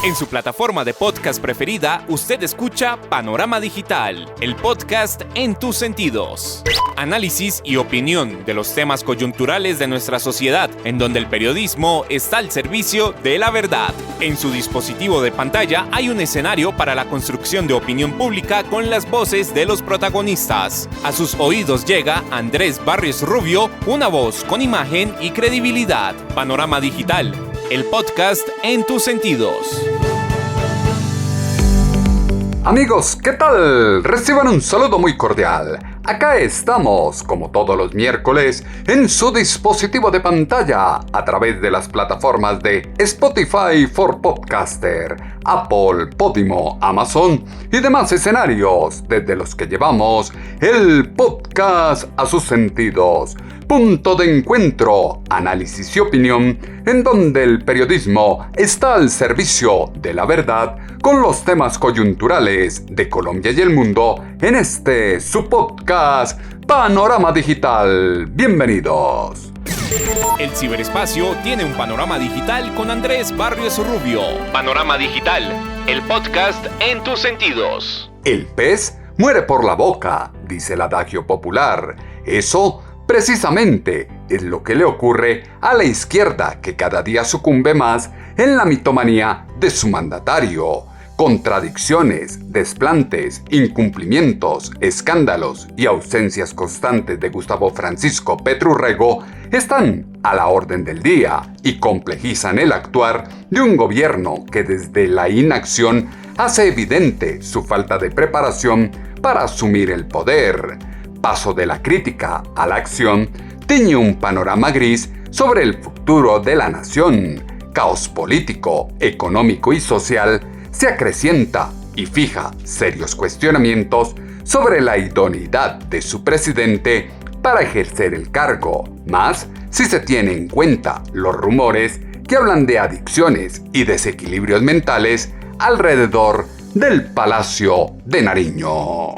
En su plataforma de podcast preferida, usted escucha Panorama Digital, el podcast en tus sentidos. Análisis y opinión de los temas coyunturales de nuestra sociedad, en donde el periodismo está al servicio de la verdad. En su dispositivo de pantalla hay un escenario para la construcción de opinión pública con las voces de los protagonistas. A sus oídos llega Andrés Barrios Rubio, una voz con imagen y credibilidad. Panorama Digital, el podcast en tus sentidos. Amigos, ¿qué tal? Reciban un saludo muy cordial. Acá estamos, como todos los miércoles, en su dispositivo de pantalla, a través de las plataformas de Spotify for Podcaster, Apple, Podimo, Amazon y demás escenarios, desde los que llevamos el podcast a sus sentidos. Punto de encuentro, análisis y opinión, en donde el periodismo está al servicio de la verdad con los temas coyunturales de Colombia y el mundo en este su podcast Panorama Digital. Bienvenidos. El ciberespacio tiene un panorama digital con Andrés Barrios Rubio. Panorama Digital, el podcast en tus sentidos. El pez muere por la boca, dice el adagio popular. Eso precisamente es lo que le ocurre a la izquierda, que cada día sucumbe más en la mitomanía de su mandatario. Contradicciones, desplantes, incumplimientos, escándalos y ausencias constantes de Gustavo Francisco Petro Urrego están a la orden del día y complejizan el actuar de un gobierno que desde la inacción hace evidente su falta de preparación para asumir el poder. Paso de la crítica a la acción, tiñe un panorama gris sobre el futuro de la nación. Caos político, económico y social se acrecienta y fija serios cuestionamientos sobre la idoneidad de su presidente para ejercer el cargo, más si se tiene en cuenta los rumores que hablan de adicciones y desequilibrios mentales alrededor del Palacio de Nariño.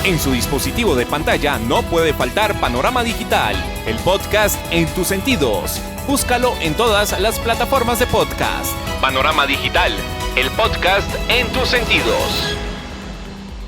En su dispositivo de pantalla no puede faltar Panorama Digital, el podcast en tus sentidos. Búscalo en todas las plataformas de podcast. Panorama Digital, el podcast en tus sentidos.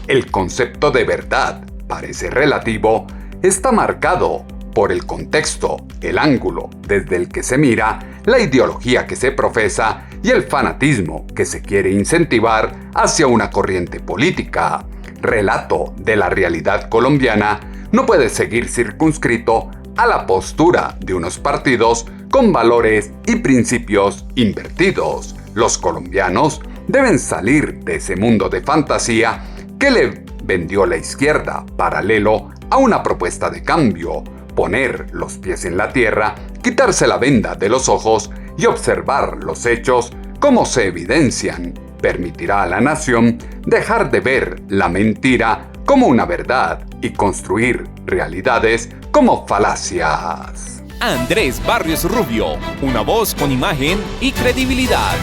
El concepto de verdad parece relativo, está marcado por el contexto, el ángulo desde el que se mira, la ideología que se profesa y el fanatismo que se quiere incentivar hacia una corriente política. Relato de la realidad colombiana no puede seguir circunscrito a la postura de unos partidos con valores y principios invertidos. Los colombianos deben salir de ese mundo de fantasía que le vendió la izquierda, paralelo a una propuesta de cambio, poner los pies en la tierra, quitarse la venda de los ojos y observar los hechos como se evidencian. Permitirá a la nación dejar de ver la mentira como una verdad y construir realidades como falacias. Andrés Barrios Rubio, una voz con imagen y credibilidad.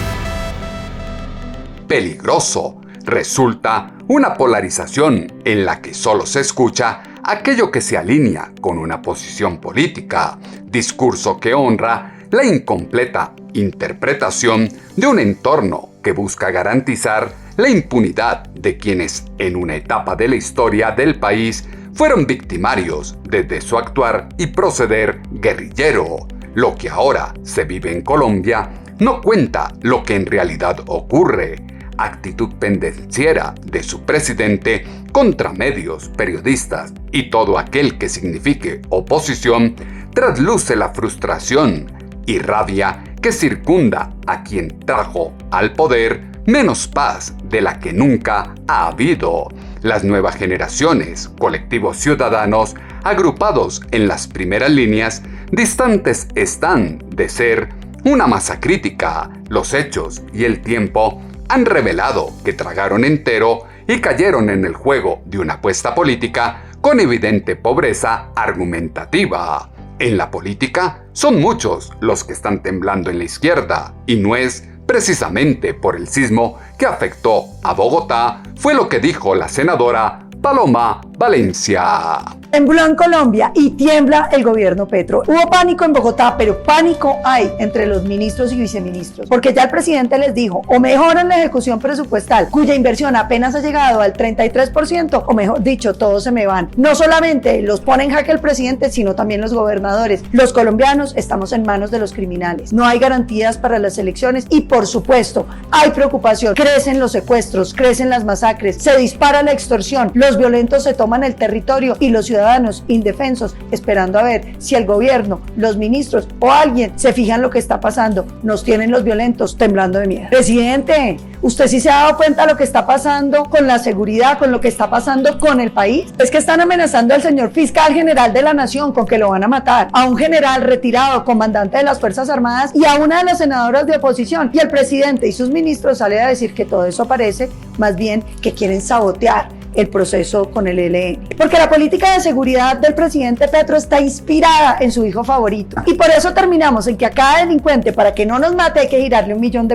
Peligroso resulta una polarización en la que solo se escucha aquello que se alinea con una posición política, discurso que honra la incompleta interpretación de un entorno que busca garantizar la impunidad de quienes en una etapa de la historia del país fueron victimarios desde su actuar y proceder guerrillero. Lo que ahora se vive en Colombia no cuenta lo que en realidad ocurre. Actitud pendenciera de su presidente contra medios, periodistas y todo aquel que signifique oposición trasluce la frustración y rabia que circunda a quien trajo al poder menos paz de la que nunca ha habido. Las nuevas generaciones, colectivos ciudadanos agrupados en las primeras líneas, distantes están de ser una masa crítica. Los hechos y el tiempo han revelado que tragaron entero y cayeron en el juego de una apuesta política con evidente pobreza argumentativa. En la política son muchos los que están temblando en la izquierda y no es precisamente por el sismo que afectó a Bogotá, fue lo que dijo la senadora Paloma Valencia. Tembló en Colombia y tiembla el gobierno Petro. Hubo pánico en Bogotá, pero pánico hay entre los ministros y viceministros, porque ya el presidente les dijo, o mejoran la ejecución presupuestal, cuya inversión apenas ha llegado al 33%, o mejor dicho, todos se me van. No solamente los pone en jaque el presidente, sino también los gobernadores. Los colombianos estamos en manos de los criminales. No hay garantías para las elecciones y, por supuesto, hay preocupación. Crecen los secuestros, crecen las masacres, se dispara la extorsión, los violentos se toman el territorio y los ciudadanos indefensos esperando a ver si el gobierno, los ministros o alguien se fijan lo que está pasando. Nos tienen los violentos temblando de miedo. Presidente, ¿usted sí se ha dado cuenta de lo que está pasando con la seguridad, con lo que está pasando con el país? Es que están amenazando al señor fiscal general de la nación con que lo van a matar, a un general retirado, comandante de las Fuerzas Armadas y a una de las senadoras de oposición. Y el presidente y sus ministros salen a decir que todo eso parece más bien que quieren sabotear el proceso con el ELN. Porque la política de seguridad del presidente Petro está inspirada en su hijo favorito. Y por eso terminamos en que a cada delincuente, para que no nos mate, hay que girarle $1 millón,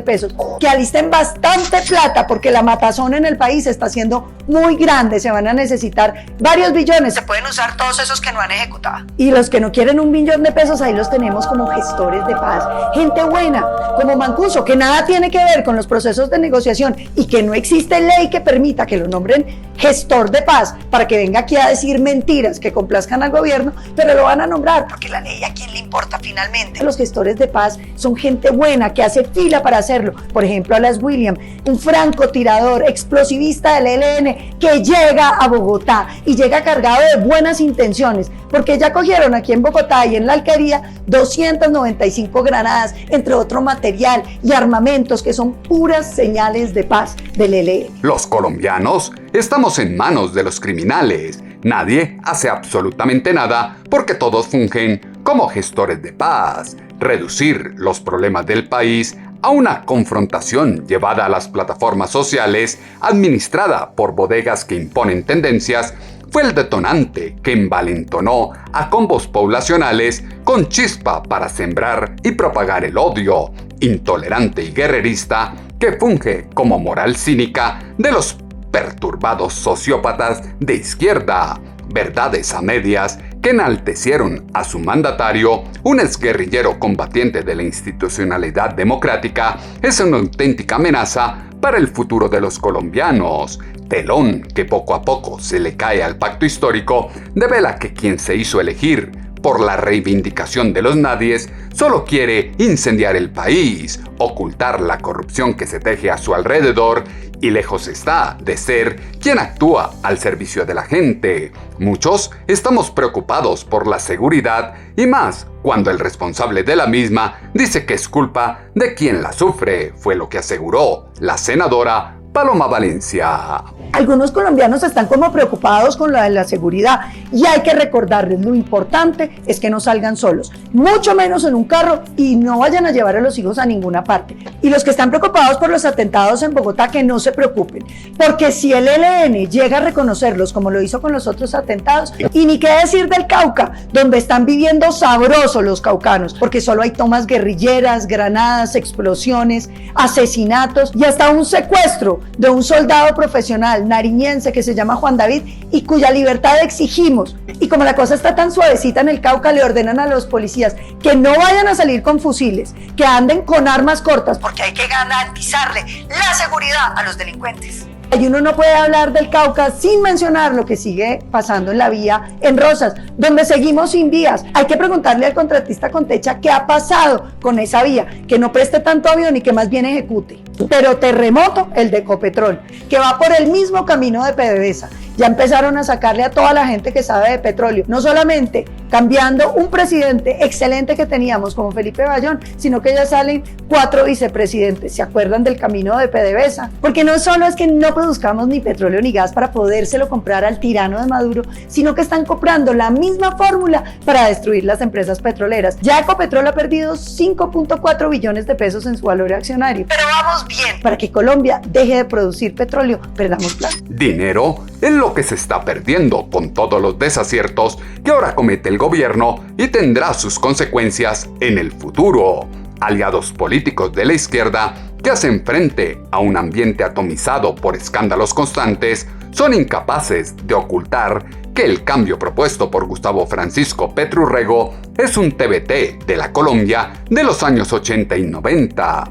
que alisten bastante plata, porque la matazón en el país está siendo muy grande. Se van a necesitar varios billones. Se pueden usar todos esos que no han ejecutado. Y los que no quieren $1 millón, ahí los tenemos como gestores de paz. Gente buena, como Mancuso, que nada tiene que ver con los procesos de negociación y que no existe ley que permita que lo nombren gestor de paz para que venga aquí a decir mentiras que complazcan al gobierno, pero lo van a nombrar porque la ley a quién le importa finalmente. Los gestores de paz son gente buena que hace fila para hacerlo. Por ejemplo, Alas William, un francotirador explosivista del ELN que llega a Bogotá y llega cargado de buenas intenciones, porque ya cogieron aquí en Bogotá y en la Alquería 295 granadas, entre otro material y armamentos que son puras señales de paz del ELN. Los colombianos estamos en manos de los criminales. Nadie hace absolutamente nada porque todos fungen como gestores de paz. Reducir los problemas del país a una confrontación llevada a las plataformas sociales, administrada por bodegas que imponen tendencias, fue el detonante que envalentonó a combos poblacionales con chispa para sembrar y propagar el odio intolerante y guerrerista que funge como moral cínica de los perturbados sociópatas de izquierda. Verdades a medias que enaltecieron a su mandatario, un exguerrillero combatiente de la institucionalidad democrática, es una auténtica amenaza para el futuro de los colombianos. Telón que poco a poco se le cae al pacto histórico, devela que quien se hizo elegir por la reivindicación de los nadies solo quiere incendiar el país, ocultar la corrupción que se teje a su alrededor y lejos está de ser quien actúa al servicio de la gente. Muchos estamos preocupados por la seguridad y más cuando el responsable de la misma dice que es culpa de quien la sufre, fue lo que aseguró la senadora Paloma Valencia. Algunos colombianos están como preocupados con la seguridad y hay que recordarles, lo importante es que no salgan solos, mucho menos en un carro, y no vayan a llevar a los hijos a ninguna parte. Y los que están preocupados por los atentados en Bogotá, que no se preocupen, porque si el ELN llega a reconocerlos como lo hizo con los otros atentados, y ni qué decir del Cauca, donde están viviendo sabrosos los caucanos, porque solo hay tomas guerrilleras, granadas, explosiones, asesinatos y hasta un secuestro de un soldado profesional nariñense que se llama Juan David y cuya libertad exigimos. Y como la cosa está tan suavecita en el Cauca, le ordenan a los policías que no vayan a salir con fusiles, que anden con armas cortas, porque hay que garantizarle la seguridad a los delincuentes. Y uno no puede hablar del Cauca sin mencionar lo que sigue pasando en la vía en Rosas, donde seguimos sin vías. Hay que preguntarle al contratista Contecha qué ha pasado con esa vía, que no preste tanto avión y que más bien ejecute. Pero terremoto el de Ecopetrol, que va por el mismo camino de PDVSA. Ya empezaron a sacarle a toda la gente que sabe de petróleo, no solamente cambiando un presidente excelente que teníamos como Felipe Bayón, sino que ya salen 4 vicepresidentes. ¿Se acuerdan del camino de PDVSA? Porque no solo es que no produzcamos ni petróleo ni gas para podérselo comprar al tirano de Maduro, sino que están comprando la misma fórmula para destruir las empresas petroleras. Ya Ecopetrol ha perdido 5.4 billones de pesos en su valor accionario. Pero vamos bien. Para que Colombia deje de producir petróleo, perdamos plata. Dinero es lo que se está perdiendo con todos los desaciertos que ahora comete el gobierno y tendrá sus consecuencias en el futuro. Aliados políticos de la izquierda que hacen frente a un ambiente atomizado por escándalos constantes son incapaces de ocultar que el cambio propuesto por Gustavo Francisco Petro Urrego es un TBT de la Colombia de los años 80 y 90.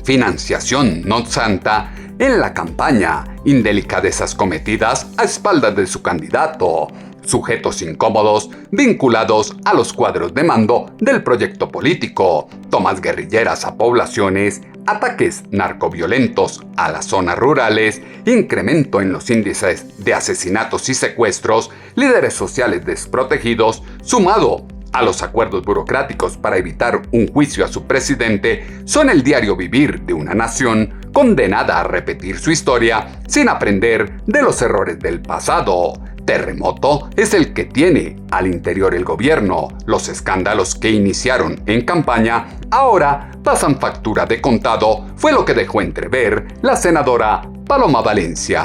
Financiación no santa en la campaña, indelicadezas cometidas a espaldas de su candidato, sujetos incómodos vinculados a los cuadros de mando del proyecto político, tomas guerrilleras a poblaciones, ataques narcoviolentos a las zonas rurales, incremento en los índices de asesinatos y secuestros, líderes sociales desprotegidos, sumado a los acuerdos burocráticos para evitar un juicio a su presidente, son el diario vivir de una nación condenada a repetir su historia sin aprender de los errores del pasado. Terremoto es el que tiene al interior el gobierno. Los escándalos que iniciaron en campaña ahora pasan factura de contado, fue lo que dejó entrever la senadora Paloma Valencia.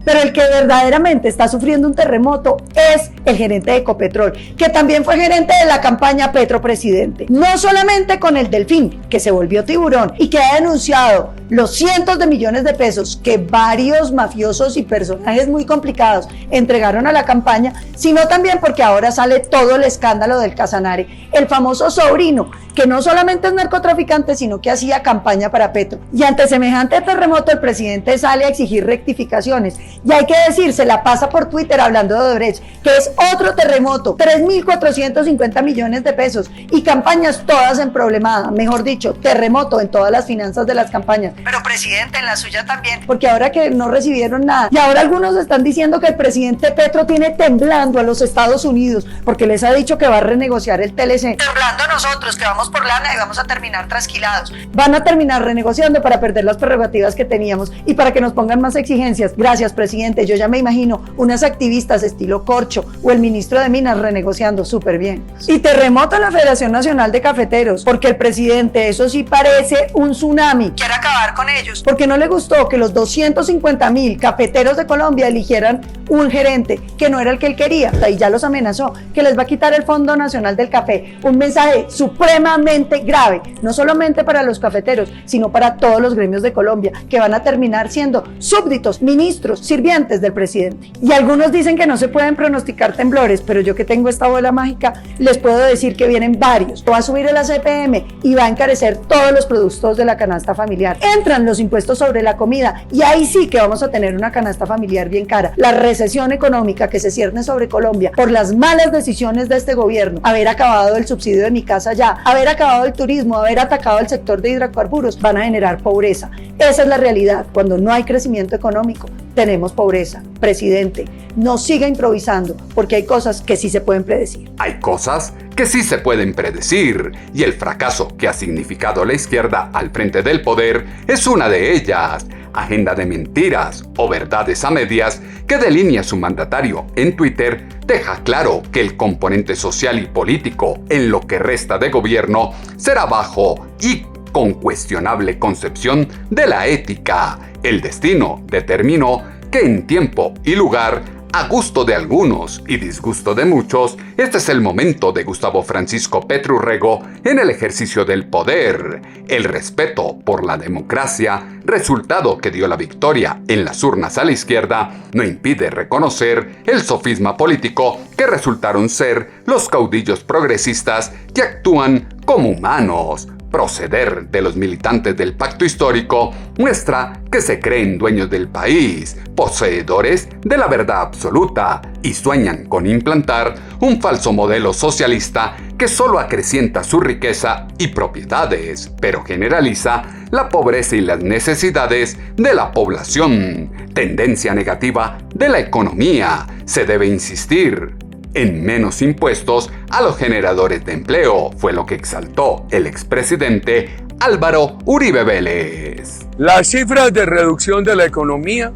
Pero el que verdaderamente está sufriendo un terremoto es el gerente de Ecopetrol, que también fue gerente de la campaña Petro Presidente. No solamente con el Delfín, que se volvió tiburón y que ha denunciado los cientos de millones de pesos que varios mafiosos y personajes muy complicados entregaron a la campaña, sino también porque ahora sale todo el escándalo del Casanare, el famoso sobrino, que no solamente es narcotraficante, sino que hacía campaña para Petro. Y ante semejante terremoto, el presidente sale a exigir rectificaciones. Y hay que decir, se la pasa por Twitter hablando de Odebrecht, que es otro terremoto, 3.450 millones de pesos y campañas todas en problemada, mejor dicho, terremoto en todas las finanzas de las campañas. Pero presidente, en la suya también, porque ahora que no recibieron nada, y ahora algunos están diciendo que el presidente Petro tiene temblando a los Estados Unidos, porque les ha dicho que va a renegociar el TLC. Temblando nosotros, que vamos por lana y vamos a terminar trasquilados. Van a terminar renegociando para perder las prerrogativas que teníamos y para que nos pongan más exigencias. Gracias, presidente. Yo ya me imagino unas activistas estilo Corcho o el ministro de Minas renegociando súper bien. Y terremoto en la Federación Nacional de Cafeteros, porque el presidente, eso sí parece un tsunami, quiere acabar con ellos, porque no le gustó que los 250.000 cafeteros de Colombia eligieran un gerente que no era el que él quería, y ya los amenazó, que les va a quitar el Fondo Nacional del Café. Un mensaje supremamente grave, no solamente para los cafeteros, sino para todos los gremios de Colombia, que van a terminar siendo súbditos, ministros, sirvientes del presidente. Y algunos dicen que no se pueden pronosticar temblores, pero yo que tengo esta bola mágica, les puedo decir que vienen varios. Va a subir el ACPM y va a encarecer todos los productos de la canasta familiar. Entran los impuestos sobre la comida y ahí sí que vamos a tener una canasta familiar bien cara. La recesión económica que se cierne sobre Colombia por las malas decisiones de este gobierno, haber acabado el subsidio de Mi Casa Ya, haber acabado el turismo, haber atacado el sector de hidrocarburos, van a generar pobreza. Esa es la realidad. Cuando no hay crecimiento económico, tenemos pobreza. Presidente, no siga improvisando, porque hay cosas que sí se pueden predecir. Hay cosas que sí se pueden predecir, y el fracaso que ha significado la izquierda al frente del poder es una de ellas. Agenda de mentiras o verdades a medias que delinea su mandatario en Twitter deja claro que el componente social y político en lo que resta de gobierno será bajo y con cuestionable concepción de la ética. El destino determinó que en tiempo y lugar, a gusto de algunos y disgusto de muchos, este es el momento de Gustavo Francisco Petro Urrego en el ejercicio del poder. El respeto por la democracia, resultado que dio la victoria en las urnas a la izquierda, no impide reconocer el sofisma político que resultaron ser los caudillos progresistas que actúan como humanos. Proceder de los militantes del pacto histórico muestra que se creen dueños del país, poseedores de la verdad absoluta y sueñan con implantar un falso modelo socialista que solo acrecienta su riqueza y propiedades, pero generaliza la pobreza y las necesidades de la población. Tendencia negativa de la economía. Se debe insistir en menos impuestos a los generadores de empleo, fue lo que exaltó el expresidente Álvaro Uribe Vélez. Las cifras de reducción de la economía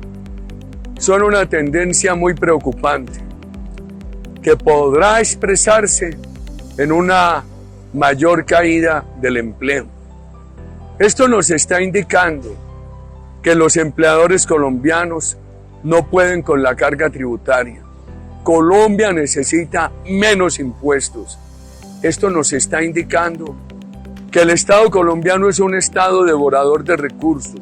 son una tendencia muy preocupante, que podrá expresarse en una mayor caída del empleo. Esto nos está indicando que los empleadores colombianos no pueden con la carga tributaria. Colombia necesita menos impuestos. Esto nos está indicando que el Estado colombiano es un Estado devorador de recursos,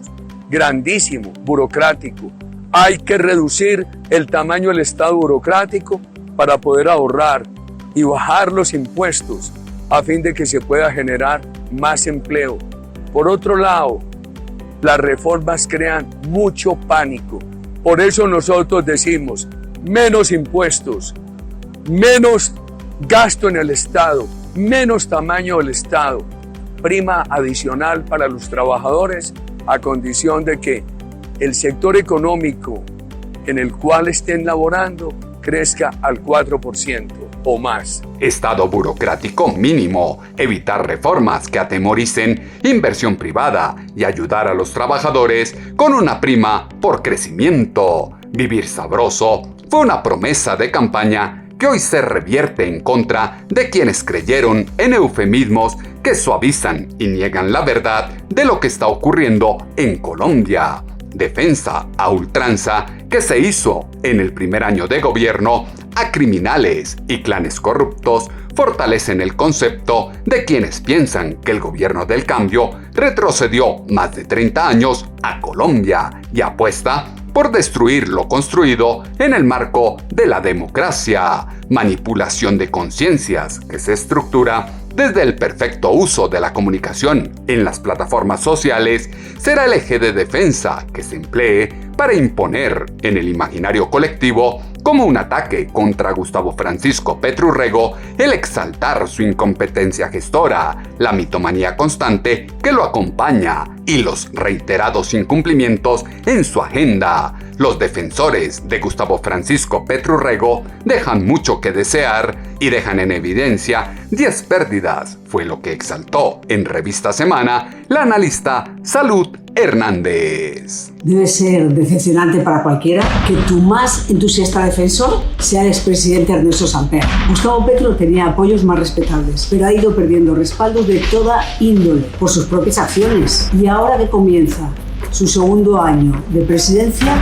grandísimo, burocrático, Hay que reducir el tamaño del Estado burocrático para poder ahorrar y bajar los impuestos a fin de que se pueda generar más empleo. Por otro lado, las reformas crean mucho pánico. Por eso nosotros decimos menos impuestos, menos gasto en el Estado, menos tamaño del Estado, prima adicional para los trabajadores a condición de que el sector económico en el cual estén laborando crezca al 4% o más. Estado burocrático mínimo, evitar reformas que atemoricen inversión privada y ayudar a los trabajadores con una prima por crecimiento. Vivir sabroso fue una promesa de campaña que hoy se revierte en contra de quienes creyeron en eufemismos que suavizan y niegan la verdad de lo que está ocurriendo en Colombia. Defensa a ultranza que se hizo en el primer año de gobierno a criminales y clanes corruptos fortalecen el concepto de quienes piensan que el gobierno del cambio retrocedió más de 30 años a Colombia y apuesta por destruir lo construido en el marco de la democracia, manipulación de conciencias que se estructura desde el perfecto uso de la comunicación en las plataformas sociales, será el eje de defensa que se emplee para imponer en el imaginario colectivo como un ataque contra Gustavo Francisco Petro Urrego el exaltar su incompetencia gestora, la mitomanía constante que lo acompaña y los reiterados incumplimientos en su agenda. Los defensores de Gustavo Francisco Petro Urrego dejan mucho que desear y dejan en evidencia 10 pérdidas, fue lo que exaltó en Revista Semana la analista Salud Hernández. Debe ser decepcionante para cualquiera que tu más entusiasta defensor sea el expresidente Ernesto Samper. Gustavo Petro tenía apoyos más respetables, pero ha ido perdiendo respaldos de toda índole por sus propias acciones. Y ahora que comienza su segundo año de presidencia,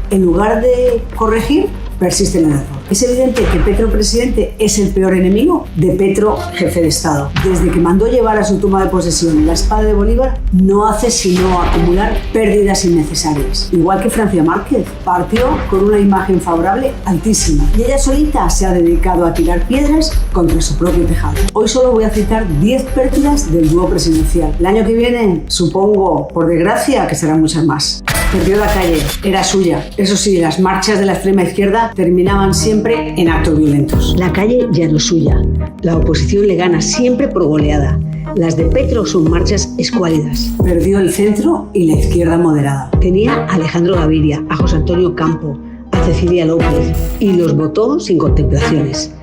en lugar de corregir, persiste en el error. Es evidente que Petro presidente es el peor enemigo de Petro jefe de Estado. Desde que mandó llevar a su toma de posesión la espada de Bolívar, no hace sino acumular pérdidas innecesarias. Igual que Francia Márquez, partió con una imagen favorable altísima y ella solita se ha dedicado a tirar piedras contra su propio tejado. Hoy solo voy a citar 10 pérdidas del dúo presidencial. El año que viene, supongo, por desgracia, que serán muchas más. Perdió la calle, era suya. Eso sí, las marchas de la extrema izquierda terminaban siempre en actos violentos. La calle ya no es suya. La oposición le gana siempre por goleada. Las de Petro son marchas escuálidas. Perdió el centro y la izquierda moderada. Tenía a Alejandro Gaviria, a José Antonio Campo, a Cecilia López y los votó sin contemplaciones.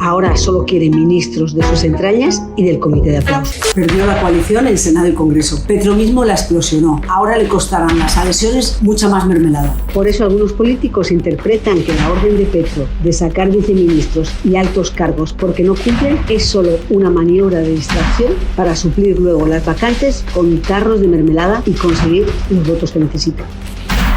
Ahora solo quiere ministros de sus entrañas y del comité de aplausos. Perdió la coalición en Senado y Congreso. Petro mismo la explosionó. Ahora le costarán las adhesiones mucha más mermelada. Por eso algunos políticos interpretan que la orden de Petro de sacar viceministros y altos cargos porque no cumplen es solo una maniobra de distracción para suplir luego las vacantes con tarros de mermelada y conseguir los votos que necesita.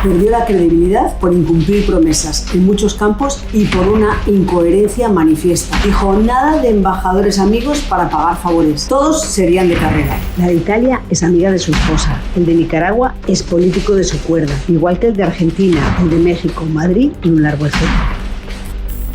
Perdió la credibilidad por incumplir promesas en muchos campos y por una incoherencia manifiesta. Dijo nada de embajadores amigos para pagar favores. Todos serían de carrera. La de Italia es amiga de su esposa. El de Nicaragua es político de su cuerda. Igual que el de Argentina, el de México, Madrid y un largo etcétera.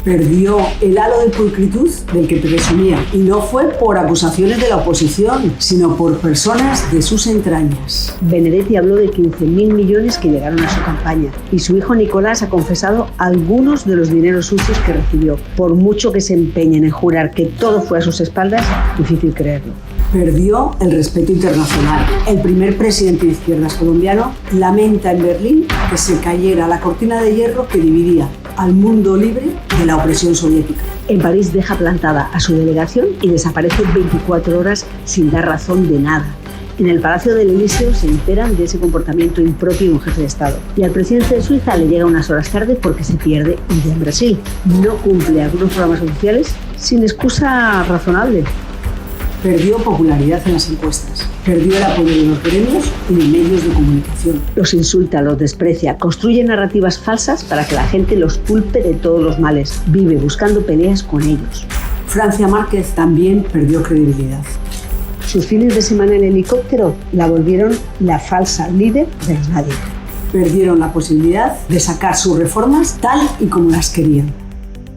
Perdió el halo de pulcritud del que presumía. Y no fue por acusaciones de la oposición, sino por personas de sus entrañas. Benedetti habló de 15.000 millones que llegaron a su campaña. Y su hijo Nicolás ha confesado algunos de los dineros sucios que recibió. Por mucho que se empeñen en jurar que todo fue a sus espaldas, difícil creerlo. Perdió el respeto internacional. El primer presidente de izquierdas colombiano lamenta en Berlín que se cayera la cortina de hierro que dividía al mundo libre de la opresión soviética. En París deja plantada a su delegación y desaparece 24 horas sin dar razón de nada. En el Palacio del Elíseo se enteran de ese comportamiento impropio de un jefe de Estado. Y al presidente de Suiza le llega unas horas tarde porque se pierde un día en Brasil. No cumple algunos programas oficiales sin excusa razonable. Perdió popularidad en las encuestas. Perdió el apoyo de los gremios y de medios de comunicación. Los insulta, los desprecia, construye narrativas falsas para que la gente los culpe de todos los males. Vive buscando peleas con ellos. Francia Márquez también perdió credibilidad. Sus fines de semana en helicóptero la volvieron la falsa líder de nadie. perdieron la posibilidad de sacar sus reformas tal y como las querían.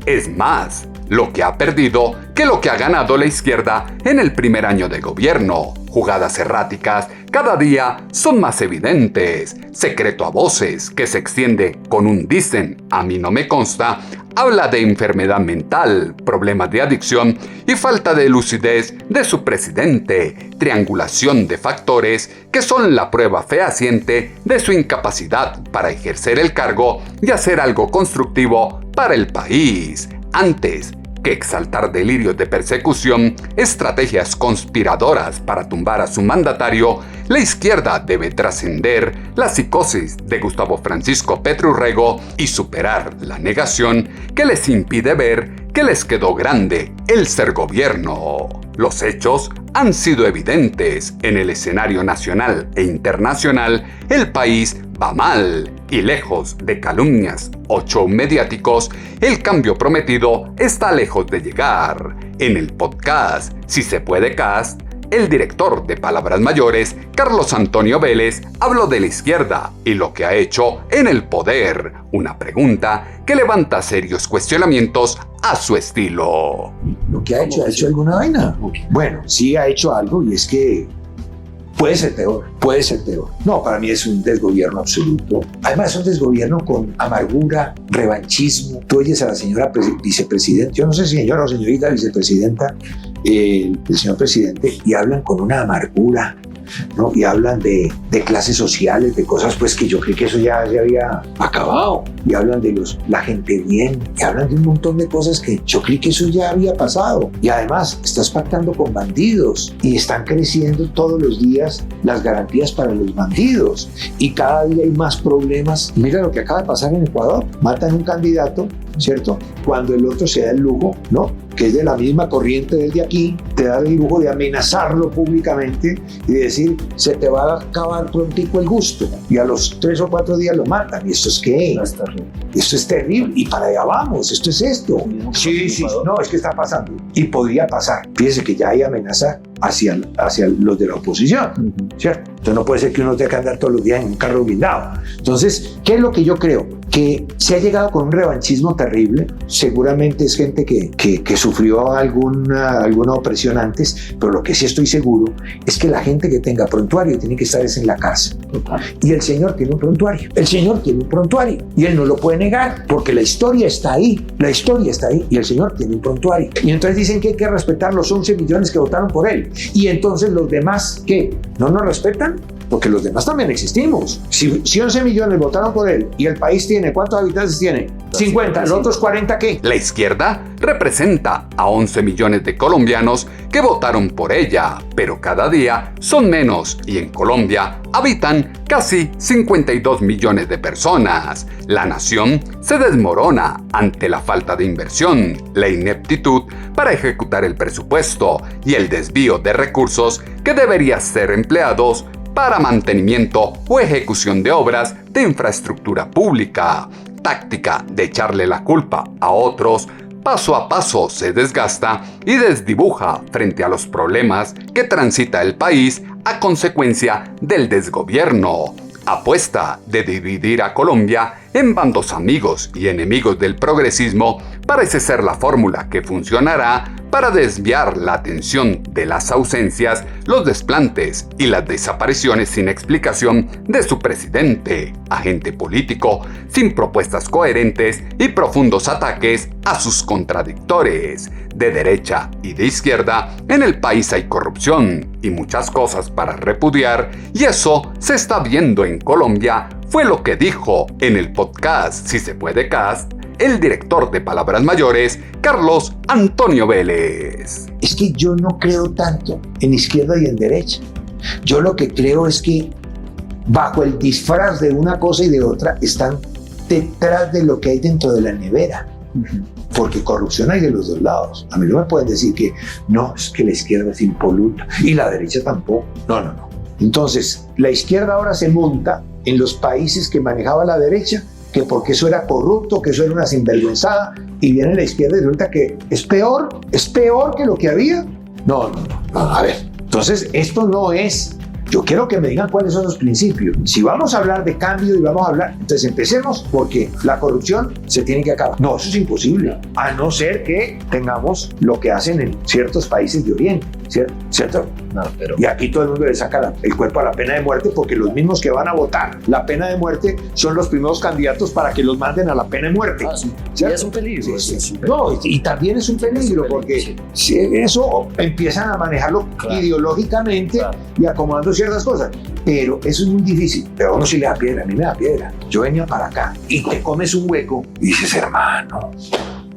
Es más lo que ha perdido que lo que ha ganado la izquierda en el primer año de gobierno. Jugadas erráticas cada día son más evidentes. Secreto a voces que se extiende con un dicen, a mí no me consta, habla de enfermedad mental, problemas de adicción y falta de lucidez de su presidente. Triangulación de factores que son la prueba fehaciente de su incapacidad para ejercer el cargo y hacer algo constructivo para el país. Antes que exaltar delirios de persecución, estrategias conspiradoras para tumbar a su mandatario, la izquierda debe trascender la psicosis de Gustavo Francisco Petro Urrego y superar la negación que les impide ver que les quedó grande el ser gobierno. Los hechos han sido evidentes. En el escenario nacional e internacional, el país va mal y lejos de calumnias o show mediáticos, el cambio prometido está lejos de llegar. En el podcast Si se puede cast, el director de Palabras Mayores, Carlos Antonio Vélez, habló de la izquierda y lo que ha hecho en el poder, una pregunta que levanta serios cuestionamientos a su estilo. Lo que ha hecho alguna vaina. Bueno, sí ha hecho algo y es que puede ser peor. No, para mí es un desgobierno absoluto. Además es un desgobierno con amargura, revanchismo. Tú oyes a la señora vicepresidenta, yo no sé si señora o señorita vicepresidenta, el señor presidente, y hablan con una amargura, ¿no? Y hablan de clases sociales, de cosas pues que yo creí que eso ya se había acabado. Y hablan de la gente bien, y hablan de un montón de cosas que yo creí que eso ya había pasado. Y además estás pactando con bandidos y están creciendo todos los días las garantías para los bandidos. Y cada día hay más problemas. Mira lo que acaba de pasar en Ecuador. Matan un candidato, ¿cierto? Cuando el otro se da el lujo, ¿no? Que es de la misma corriente del de aquí, te da el lujo de amenazarlo públicamente y decir, se te va a acabar prontico el gusto. Y a los 3 o 4 días lo matan. ¿Y esto es qué? Esto es terrible. Y para allá vamos, esto es esto. Sí, no, es que está pasando. Y podría pasar. Fíjese que ya hay amenaza hacia los de la oposición, ¿cierto? Entonces no puede ser que uno tenga que andar todos los días en un carro blindado. Entonces, ¿qué es lo que yo creo? Que se ha llegado con un revanchismo terrible. Seguramente es gente que sufrió alguna opresión antes, pero lo que sí estoy seguro es que la gente que tenga prontuario tiene que estar en la cárcel. Y el señor tiene un prontuario. Y él no lo puede negar porque la historia está ahí. Y el señor tiene un prontuario. Y entonces dicen que hay que respetar los 11 millones que votaron por él. Y entonces los demás, ¿qué? ¿No nos respetan? Porque los demás también existimos. Si 11 millones votaron por él y el país tiene, ¿cuántos habitantes tiene? 50, los otros 40, ¿qué? La izquierda representa a 11 millones de colombianos que votaron por ella, pero cada día son menos y en Colombia habitan casi 52 millones de personas. La nación se desmorona ante la falta de inversión, la ineptitud para ejecutar el presupuesto y el desvío de recursos que deberían ser empleados para mantenimiento o ejecución de obras de infraestructura pública. Táctica de echarle la culpa a otros, paso a paso se desgasta y desdibuja frente a los problemas que transita el país a consecuencia del desgobierno. Apuesta de dividir a Colombia en bandos amigos y enemigos del progresismo parece ser la fórmula que funcionará para desviar la atención de las ausencias, los desplantes y las desapariciones sin explicación de su presidente, agente político, sin propuestas coherentes y profundos ataques a sus contradictores. De derecha y de izquierda, en el país hay corrupción y muchas cosas para repudiar, y eso se está viendo en Colombia, fue lo que dijo en el podcast Si se puede cast el director de Palabras Mayores, Carlos Antonio Vélez. Es que yo no creo tanto en izquierda y en derecha. Yo lo que creo es que bajo el disfraz de una cosa y de otra están detrás de lo que hay dentro de la nevera. Porque corrupción hay de los dos lados. A mí no me pueden decir que no, es que la izquierda es impoluta y la derecha tampoco. No. Entonces, la izquierda ahora se monta en los países que manejaba la derecha, que porque eso era corrupto, que eso era una sinvergüenzada, y viene la izquierda y resulta que es peor que lo que había. No. A ver, entonces esto no es Yo quiero que me digan cuáles son los principios. Si vamos a hablar de cambio y vamos a hablar, entonces empecemos porque la corrupción se tiene que acabar. No, eso es imposible, a no ser que tengamos lo que hacen en ciertos países de Oriente, ¿cierto? No, pero... Y aquí todo el mundo le saca el cuerpo a la pena de muerte porque los mismos que van a votar la pena de muerte son los primeros candidatos para que los manden a la pena de muerte. Y es un peligro. Sí, sí. No, y también es un peligro porque si eso empiezan a manejarlo ideológicamente y acomodando ciertas cosas. Pero eso es muy difícil. Pero a uno sí le da piedra, a mí me da piedra. Yo venía para acá y te comes un hueco y dices, hermano,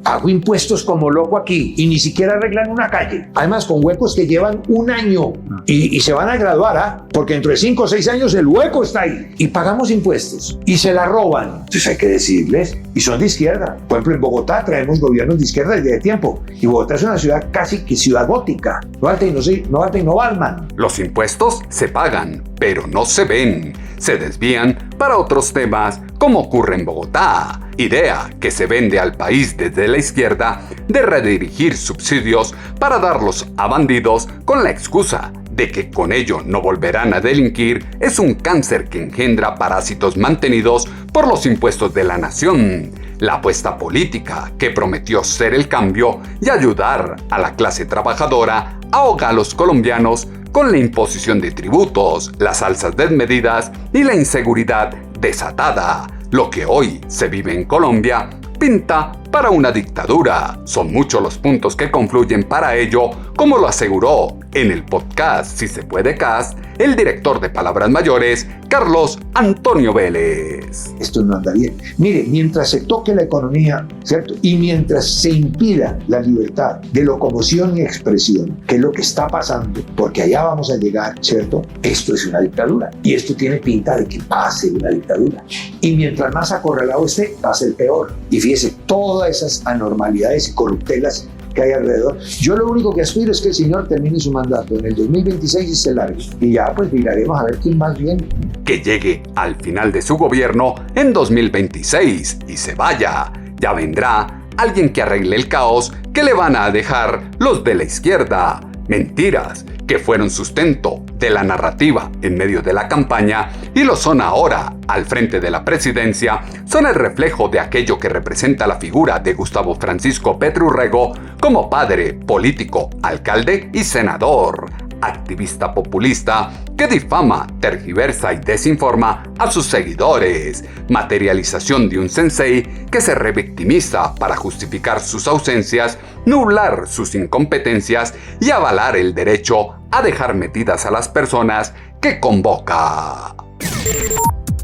hago impuestos como loco aquí y ni siquiera arreglan una calle. Además, con huecos que llevan un año y se van a graduar, ¿ah? Porque dentro de 5 o 6 años el hueco está ahí. Y pagamos impuestos y se la roban. Entonces hay que decirles, y son de izquierda. Por ejemplo, en Bogotá traemos gobiernos de izquierda desde hace tiempo. Y Bogotá es una ciudad casi que ciudad gótica. No alta y no Balman. Los impuestos se pagan, pero no se ven. Se desvían para otros temas, como ocurre en Bogotá. Idea que se vende al país desde la izquierda de redirigir subsidios para darlos a bandidos con la excusa de que con ello no volverán a delinquir. Es un cáncer que engendra parásitos mantenidos por los impuestos de la nación. La apuesta política que prometió ser el cambio y ayudar a la clase trabajadora ahoga a los colombianos con la imposición de tributos, las alzas desmedidas y la inseguridad desatada. Lo que hoy se vive en Colombia pinta para una dictadura. Son muchos los puntos que confluyen para ello, como lo aseguró en el podcast Si se puede Cast el director de Palabras Mayores, Carlos Antonio Vélez. Esto no anda bien. Mire, mientras se toque la economía, ¿cierto? Y mientras se impida la libertad de locomoción y expresión, que es lo que está pasando, porque allá vamos a llegar, ¿cierto? Esto es una dictadura. Y esto tiene pinta de que va a ser una dictadura. Y mientras más acorralado esté, va a ser peor. Y fíjese, todas esas anormalidades y corruptelas que hay alrededor. Yo lo único que aspiro es que el señor termine su mandato en el 2026 y se largue. Y ya pues miraremos a ver quién más viene. Que llegue al final de su gobierno en 2026 y se vaya. Ya vendrá alguien que arregle el caos que le van a dejar los de la izquierda. Mentiras que fueron sustento de la narrativa en medio de la campaña y lo son ahora al frente de la presidencia, son el reflejo de aquello que representa la figura de Gustavo Francisco Petro Urrego como padre, político, alcalde y senador. Activista populista que difama, tergiversa y desinforma a sus seguidores. Materialización de un sensei que se revictimiza para justificar sus ausencias, nublar sus incompetencias y avalar el derecho a dejar metidas a las personas que convoca.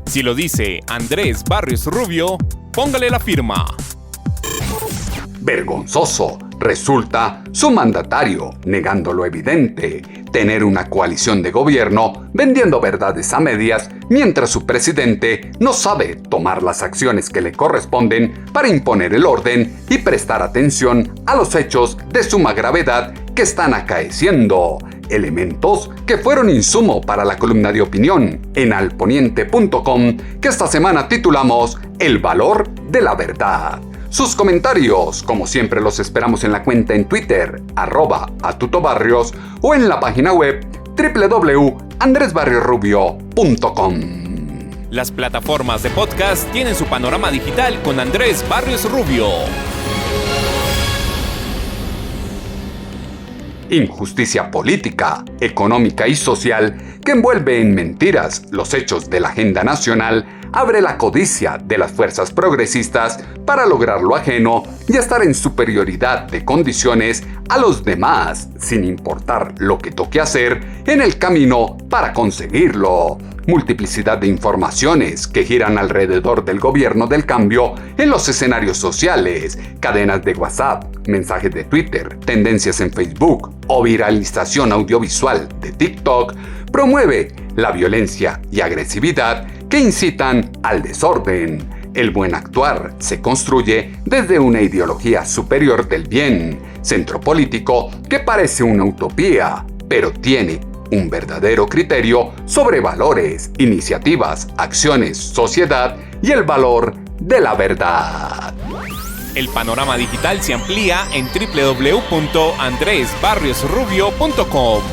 Si lo dice Andrés Barrios Rubio, póngale la firma. Vergonzoso resulta su mandatario negando lo evidente, tener una coalición de gobierno vendiendo verdades a medias mientras su presidente no sabe tomar las acciones que le corresponden para imponer el orden y prestar atención a los hechos de suma gravedad que están acaeciendo. Elementos que fueron insumo para la columna de opinión en alponiente.com que esta semana titulamos El valor de la verdad. Sus comentarios, como siempre, los esperamos en la cuenta en Twitter, @atutobarrios, o en la página web www.andresbarriosrubio.com. Las plataformas de podcast tienen su panorama digital con Andrés Barrios Rubio. Injusticia política, económica y social que envuelve en mentiras los hechos de la agenda nacional abre la codicia de las fuerzas progresistas para lograr lo ajeno y estar en superioridad de condiciones a los demás, sin importar lo que toque hacer en el camino para conseguirlo. Multiplicidad de informaciones que giran alrededor del gobierno del cambio en los escenarios sociales, cadenas de WhatsApp, mensajes de Twitter, tendencias en Facebook o viralización audiovisual de TikTok, promueve la violencia y agresividad que incitan al desorden. El buen actuar se construye desde una ideología superior del bien, centro político que parece una utopía, pero tiene un verdadero criterio sobre valores, iniciativas, acciones, sociedad y el valor de la verdad. El panorama digital se amplía en www.andresbarriosrubio.com.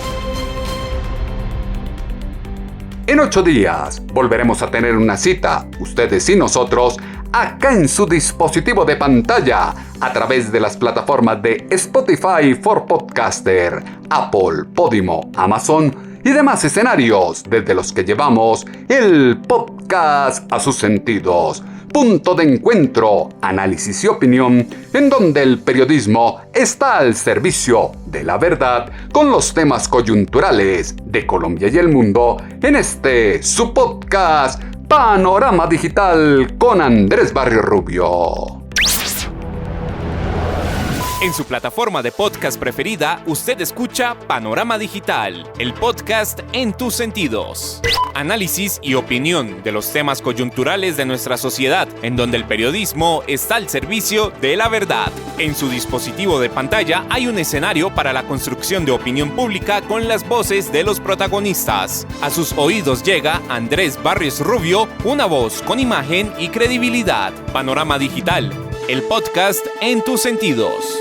En 8 días volveremos a tener una cita, ustedes y nosotros, acá en su dispositivo de pantalla, a través de las plataformas de Spotify for Podcaster, Apple, Podimo, Amazon y demás escenarios desde los que llevamos el podcast a sus sentidos. Punto de encuentro, análisis y opinión, en donde el periodismo está al servicio de la verdad con los temas coyunturales de Colombia y el mundo en este su podcast Panorama Digital con Andrés Barrios Rubio. En su plataforma de podcast preferida, usted escucha Panorama Digital, el podcast en tus sentidos. Análisis y opinión de los temas coyunturales de nuestra sociedad, en donde el periodismo está al servicio de la verdad. En su dispositivo de pantalla hay un escenario para la construcción de opinión pública con las voces de los protagonistas. A sus oídos llega Andrés Barrios Rubio, una voz con imagen y credibilidad. Panorama Digital, el podcast en tus sentidos.